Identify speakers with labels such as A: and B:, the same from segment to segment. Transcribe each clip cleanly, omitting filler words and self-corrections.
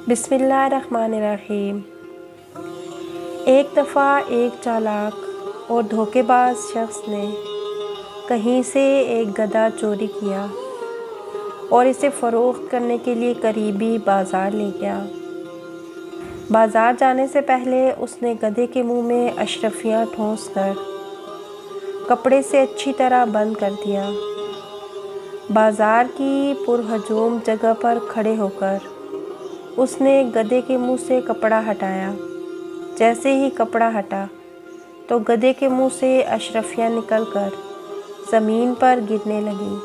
A: بسم اللہ الرحمن الرحیم۔ ایک دفعہ ایک چالاک اور دھوکے باز شخص نے کہیں سے ایک گدھا چوری کیا اور اسے فروخت کرنے کے لیے قریبی بازار لے گیا۔ بازار جانے سے پہلے اس نے گدھے کے منہ میں اشرفیاں ٹھونس کر کپڑے سے اچھی طرح بند کر دیا۔ بازار کی پرہجوم جگہ پر کھڑے ہو کر اس نے گدھے کے منہ سے کپڑا ہٹایا۔ جیسے ہی کپڑا ہٹا تو گدھے کے منہ سے اشرفیاں نکل کر زمین پر گرنے لگیں۔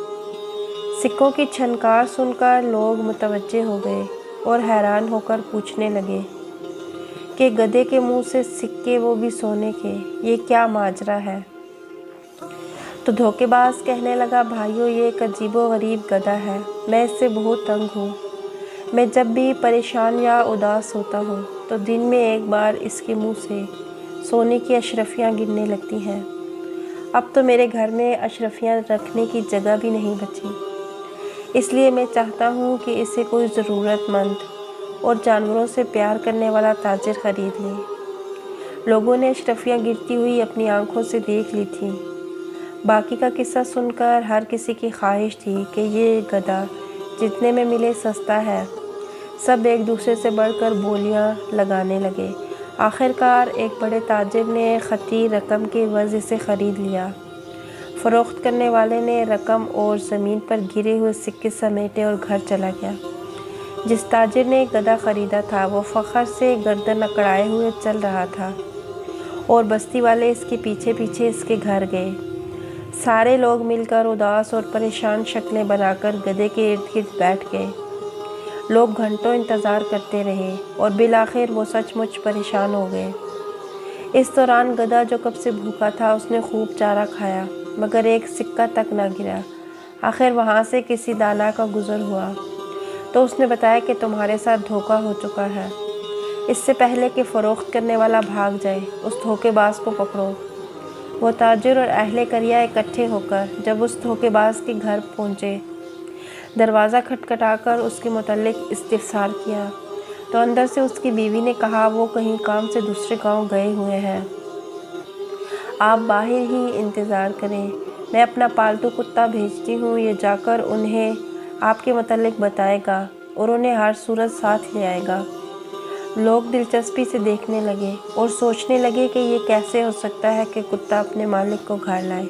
A: سکوں کی چھنکار سن کر لوگ متوجہ ہو گئے اور حیران ہو کر پوچھنے لگے کہ گدھے کے منہ سے سکے، وہ بھی سونے کے، یہ کیا ماجرا ہے؟ تو دھوکے باز کہنے لگا، بھائیو، یہ ایک عجیب و غریب گدھا ہے، میں اس سے بہت تنگ ہوں۔ میں جب بھی پریشان یا اداس ہوتا ہوں تو دن میں ایک بار اس کے منہ سے سونے کی اشرفیاں گرنے لگتی ہیں۔ اب تو میرے گھر میں اشرفیاں رکھنے کی جگہ بھی نہیں بچی، اس لیے میں چاہتا ہوں کہ اسے کوئی ضرورت مند اور جانوروں سے پیار کرنے والا تاجر خرید لے۔ لوگوں نے اشرفیاں گرتی ہوئی اپنی آنکھوں سے دیکھ لی تھیں۔ باقی کا قصہ سن کر ہر کسی کی خواہش تھی کہ یہ گدھا جتنے میں ملے سستا ہے۔ سب ایک دوسرے سے بڑھ کر بولیاں لگانے لگے۔ آخر کار ایک بڑے تاجر نے خطیر رقم کے عوض اسے خرید لیا۔ فروخت کرنے والے نے رقم اور زمین پر گرے ہوئے سکے سمیٹے اور گھر چلا گیا۔ جس تاجر نے گدھا خریدا تھا وہ فخر سے گردن اکڑائے ہوئے چل رہا تھا اور بستی والے اس کے پیچھے پیچھے اس کے گھر گئے۔ سارے لوگ مل کر اداس اور پریشان شکلیں بنا کر گدھے کے ارد گرد بیٹھ گئے۔ لوگ گھنٹوں انتظار کرتے رہے اور بالآخر وہ سچ مچ پریشان ہو گئے۔ اس دوران گدھا جو کب سے بھوکا تھا اس نے خوب چارہ کھایا مگر ایک سکہ تک نہ گرا۔ آخر وہاں سے کسی دانا کا گزر ہوا تو اس نے بتایا کہ تمہارے ساتھ دھوکہ ہو چکا ہے۔ اس سے پہلے کہ فروخت کرنے والا بھاگ جائے اس دھوکے باز کو پکڑو۔ وہ تاجر اور اہل قریہ اکٹھے ہو کر جب اس دھوکے باز کے گھر پہنچے، دروازہ کھٹکھٹا کر اس کے متعلق استفسار کیا تو اندر سے اس کی بیوی نے کہا، وہ کہیں کام سے دوسرے گاؤں گئے ہوئے ہیں، آپ باہر ہی انتظار کریں، میں اپنا پالتو کتا بھیجتی ہوں، یہ جا کر انہیں آپ کے متعلق بتائے گا اور انہیں ہر صورت ساتھ لے آئے گا۔ لوگ دلچسپی سے دیکھنے لگے اور سوچنے لگے کہ یہ کیسے ہو سکتا ہے کہ کتا اپنے مالک کو گھر لائے۔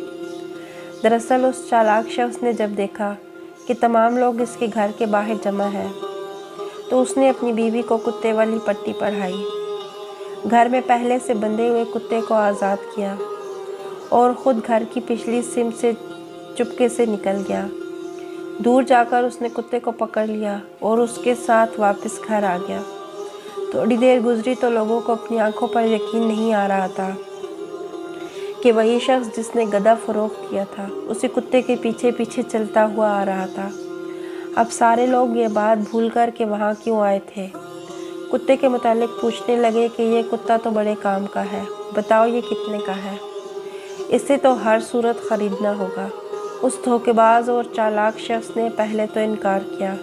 A: دراصل اس چالاک شخص نے جب دیکھا کہ تمام لوگ اس کے گھر کے باہر جمع ہیں تو اس نے اپنی بیوی کو کتے والی پٹی پڑھائی، گھر میں پہلے سے بندھے ہوئے کتے کو آزاد کیا اور خود گھر کی پچھلی سمت سے چپکے سے نکل گیا۔ دور جا کر اس نے کتے کو پکڑ لیا اور اس کے ساتھ واپس گھر آ گیا۔ تھوڑی دیر گزری تو لوگوں کو اپنی آنکھوں پر یقین نہیں آ رہا تھا کہ وہی شخص جس نے گدھا فروخت کیا تھا اسی کتے کے پیچھے پیچھے چلتا ہوا آ رہا تھا۔ اب سارے لوگ یہ بات بھول کر کہ وہاں کیوں آئے تھے، کتے کے متعلق پوچھنے لگے کہ یہ کتا تو بڑے کام کا ہے، بتاؤ یہ کتنے کا ہے، اسے تو ہر صورت خریدنا ہوگا۔ اس دھوکے باز اور چالاک شخص نے پہلے تو انکار کیا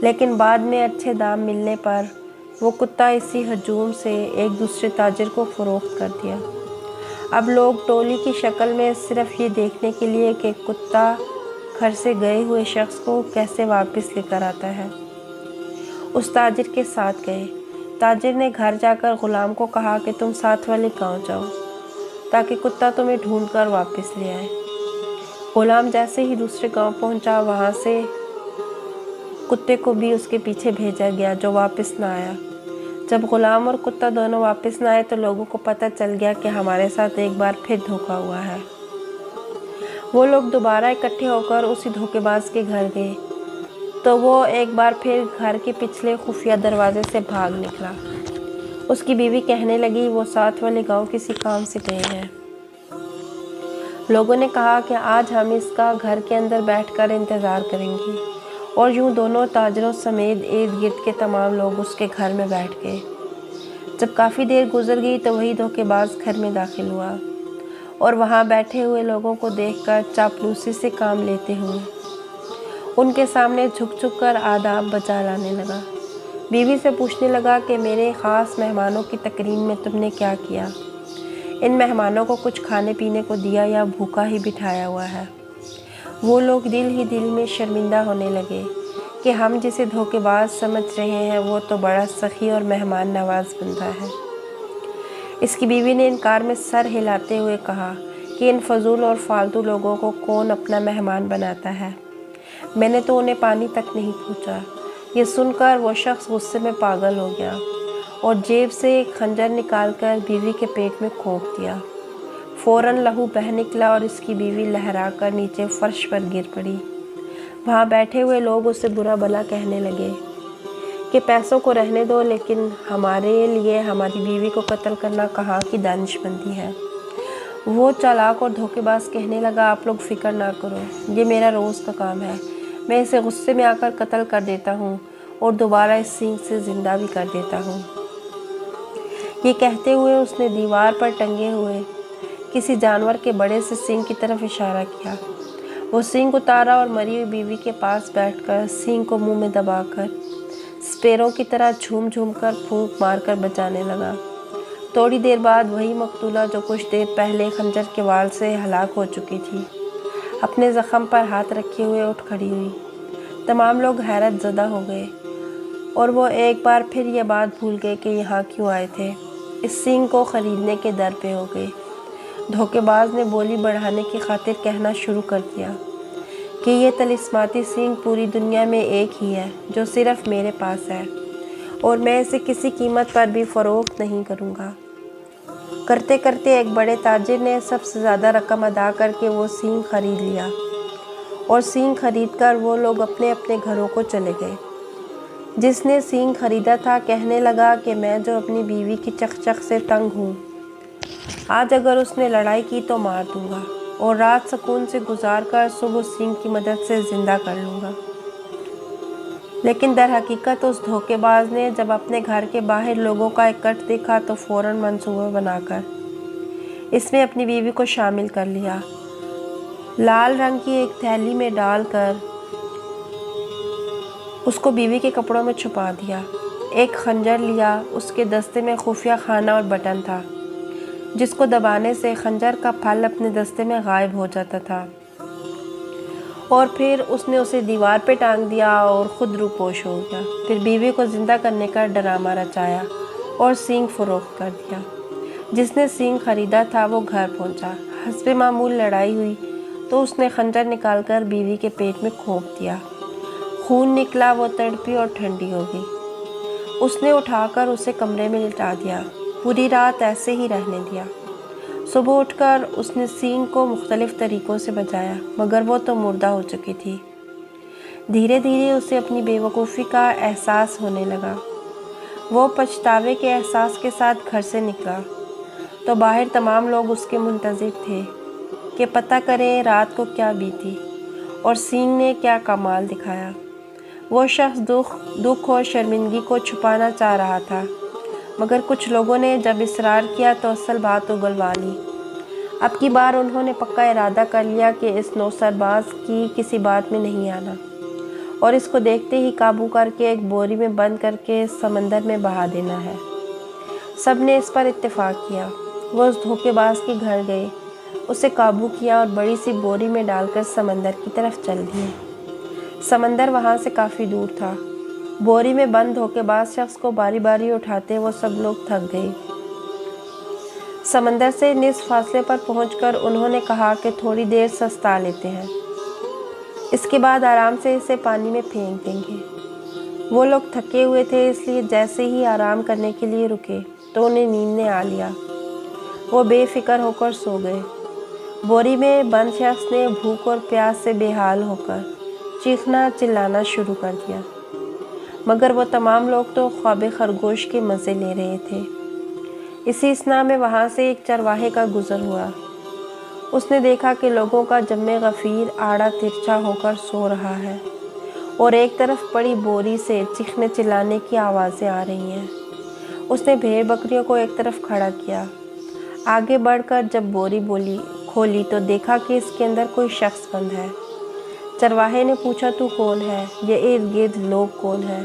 A: لیکن بعد میں اچھے دام ملنے پر وہ کتا اسی ہجوم سے ایک دوسرے تاجر کو فروخت کر دیا۔ اب لوگ ٹولی کی شکل میں صرف یہ دیکھنے کے لیے کہ کتا گھر سے گئے ہوئے شخص کو کیسے واپس لے کر آتا ہے، اس تاجر کے ساتھ گئے۔ تاجر نے گھر جا کر غلام کو کہا کہ تم ساتھ والے گاؤں جاؤ تاکہ کتا تمہیں ڈھونڈ کر واپس لے آئے۔ غلام جیسے ہی دوسرے گاؤں پہنچا وہاں سے کتے کو بھی اس کے پیچھے بھیجا گیا جو واپس نہ آیا۔ جب غلام اور کتا دونوں واپس نہ آئے تو لوگوں کو پتہ چل گیا کہ ہمارے ساتھ ایک بار پھر دھوکہ ہوا ہے۔ وہ لوگ دوبارہ اکٹھے ہو کر اسی دھوکے باز کے گھر گئے تو وہ ایک بار پھر گھر کے پچھلے خفیہ دروازے سے بھاگ نکلا۔ اس کی بیوی کہنے لگی، وہ ساتھ والے گاؤں کسی کام سے گئے ہیں۔ لوگوں نے کہا کہ آج ہم اس کا گھر کے اندر بیٹھ کر انتظار کریں گے اور یوں دونوں تاجروں سمیت ارد گرد کے تمام لوگ اس کے گھر میں بیٹھ گئے۔ جب کافی دیر گزر گئی تو وہی دھوکے باز گھر میں داخل ہوا اور وہاں بیٹھے ہوئے لوگوں کو دیکھ کر چاپلوسی سے کام لیتے ہوئے ان کے سامنے جھک جھک کر آداب بجا لانے لگا۔ بیوی سے پوچھنے لگا کہ میرے خاص مہمانوں کی تکریم میں تم نے کیا کیا؟ ان مہمانوں کو کچھ کھانے پینے کو دیا یا بھوکا ہی بٹھایا ہوا ہے؟ وہ لوگ دل ہی دل میں شرمندہ ہونے لگے کہ ہم جسے دھوکے باز سمجھ رہے ہیں وہ تو بڑا سخی اور مہمان نواز بندہ ہے۔ اس کی بیوی نے انکار میں سر ہلاتے ہوئے کہا کہ ان فضول اور فالتو لوگوں کو کون اپنا مہمان بناتا ہے؟ میں نے تو انہیں پانی تک نہیں پوچھا۔ یہ سن کر وہ شخص غصے میں پاگل ہو گیا اور جیب سے ایک خنجر نکال کر بیوی کے پیٹ میں کھونک دیا۔ فوراً لہو بہہ نکلا اور اس کی بیوی لہرا کر نیچے فرش پر گر پڑی۔ وہاں بیٹھے ہوئے لوگ اسے برا بھلا کہنے لگے کہ پیسوں کو رہنے دو، لیکن ہمارے لیے ہماری بیوی کو قتل کرنا کہاں کی دانش مندی ہے۔ وہ چالاک اور دھوکے باز کہنے لگا، آپ لوگ فکر نہ کرو، یہ میرا روز کا کام ہے، میں اسے غصے میں آ کر قتل کر دیتا ہوں اور دوبارہ اس سینگ سے زندہ بھی کر دیتا ہوں۔ یہ کہتے ہوئے اس نے دیوار پر ٹنگے ہوئے کسی جانور کے بڑے سے سینگ کی طرف اشارہ کیا۔ وہ سینگ اتارا اور مری ہوئی بیوی کے پاس بیٹھ کر سینگ کو منہ میں دبا کر سپیروں کی طرح جھوم جھوم کر پھونک مار کر بچانے لگا۔ تھوڑی دیر بعد وہی مقتولہ جو کچھ دیر پہلے خنجر کے وال سے ہلاک ہو چکی تھی، اپنے زخم پر ہاتھ رکھے ہوئے اٹھ کھڑی ہوئی۔ تمام لوگ حیرت زدہ ہو گئے اور وہ ایک بار پھر یہ بات بھول گئے کہ یہاں کیوں آئے تھے۔ اس سینگ کو خریدنے کے در پہ ہو گئے۔ دھوکے باز نے بولی بڑھانے کی خاطر کہنا شروع کر دیا کہ یہ طلسماتی سینگ پوری دنیا میں ایک ہی ہے جو صرف میرے پاس ہے اور میں اسے کسی قیمت پر بھی فروخت نہیں کروں گا۔ کرتے کرتے ایک بڑے تاجر نے سب سے زیادہ رقم ادا کر کے وہ سینگ خرید لیا اور سینگ خرید کر وہ لوگ اپنے اپنے گھروں کو چلے گئے۔ جس نے سینگ خریدا تھا کہنے لگا کہ میں جو اپنی بیوی کی چخ سے تنگ ہوں، آج اگر اس نے لڑائی کی تو مار دوں گا اور رات سکون سے گزار کر صبح اس سینگ کی مدد سے زندہ کر لوں گا۔ لیکن در حقیقت اس دھوکے باز نے جب اپنے گھر کے باہر لوگوں کا اکٹھ دیکھا تو فوراً منصوبہ بنا کر اس میں اپنی بیوی کو شامل کر لیا۔ لال رنگ کی ایک تھیلی میں ڈال کر اس کو بیوی کے کپڑوں میں چھپا دیا۔ ایک خنجر لیا، اس کے دستے میں خفیہ خانہ اور بٹن تھا جس کو دبانے سے خنجر کا پھل اپنے دستے میں غائب ہو جاتا تھا، اور پھر اس نے اسے دیوار پہ ٹانگ دیا اور خود روپوش ہو گیا۔ پھر بیوی کو زندہ کرنے کا ڈرامہ رچایا اور سینگ فروخت کر دیا۔ جس نے سینگ خریدا تھا وہ گھر پہنچا۔ حسب معمول لڑائی ہوئی تو اس نے خنجر نکال کر بیوی کے پیٹ میں کھونک دیا۔ خون نکلا، وہ تڑپی اور ٹھنڈی ہو گئی۔ اس نے اٹھا کر اسے کمرے میں لٹا دیا، پوری رات ایسے ہی رہنے دیا۔ صبح اٹھ کر اس نے سینگ کو مختلف طریقوں سے بچایا مگر وہ تو مردہ ہو چکی تھی۔ دھیرے دھیرے اسے اپنی بے وقوفی کا احساس ہونے لگا۔ وہ پچھتاوے کے احساس کے ساتھ گھر سے نکلا تو باہر تمام لوگ اس کے منتظر تھے کہ پتہ کریں رات کو کیا بیتی اور سینگ نے کیا کمال دکھایا۔ وہ شخص دکھ اور شرمندگی کو چھپانا چاہ رہا تھا مگر کچھ لوگوں نے جب اصرار کیا تو اصل بات اگلوا لی۔ اب کی بار انہوں نے پکا ارادہ کر لیا کہ اس نوسرباز کی کسی بات میں نہیں آنا اور اس کو دیکھتے ہی قابو کر کے ایک بوری میں بند کر کے سمندر میں بہا دینا ہے۔ سب نے اس پر اتفاق کیا۔ وہ اس دھوکے باز کے گھر گئے، اسے قابو کیا اور بڑی سی بوری میں ڈال کر سمندر کی طرف چل دیے۔ سمندر وہاں سے کافی دور تھا۔ بوری میں بند دھوکے باز شخص کو باری باری اٹھاتے وہ سب لوگ تھک گئے۔ سمندر سے نصف فاصلے پر پہنچ کر انہوں نے کہا کہ تھوڑی دیر سستا لیتے ہیں، اس کے بعد آرام سے اسے پانی میں پھینک دیں گے۔ وہ لوگ تھکے ہوئے تھے، اس لیے جیسے ہی آرام کرنے کے لیے رکے تو انہیں نیند نے آ لیا۔ وہ بے فکر ہو کر سو گئے۔ بوری میں بند شخص نے بھوک اور پیاس سے بے حال ہو کر چیخنا چلانا شروع کر دیا مگر وہ تمام لوگ تو خواب خرگوش کے مزے لے رہے تھے۔ اسی اثنا میں وہاں سے ایک چرواہے کا گزر ہوا۔ اس نے دیکھا کہ لوگوں کا جمع غفیر آڑا ترچھا ہو کر سو رہا ہے اور ایک طرف پڑی بوری سے چیخنے چلانے کی آوازیں آ رہی ہیں۔ اس نے بھیڑ بکریوں کو ایک طرف کھڑا کیا۔ آگے بڑھ کر جب بوری کھولی تو دیکھا کہ اس کے اندر کوئی شخص بند ہے۔ چرواہے نے پوچھا، تو کون ہے؟ یہ ارد گرد لوگ کون ہیں؟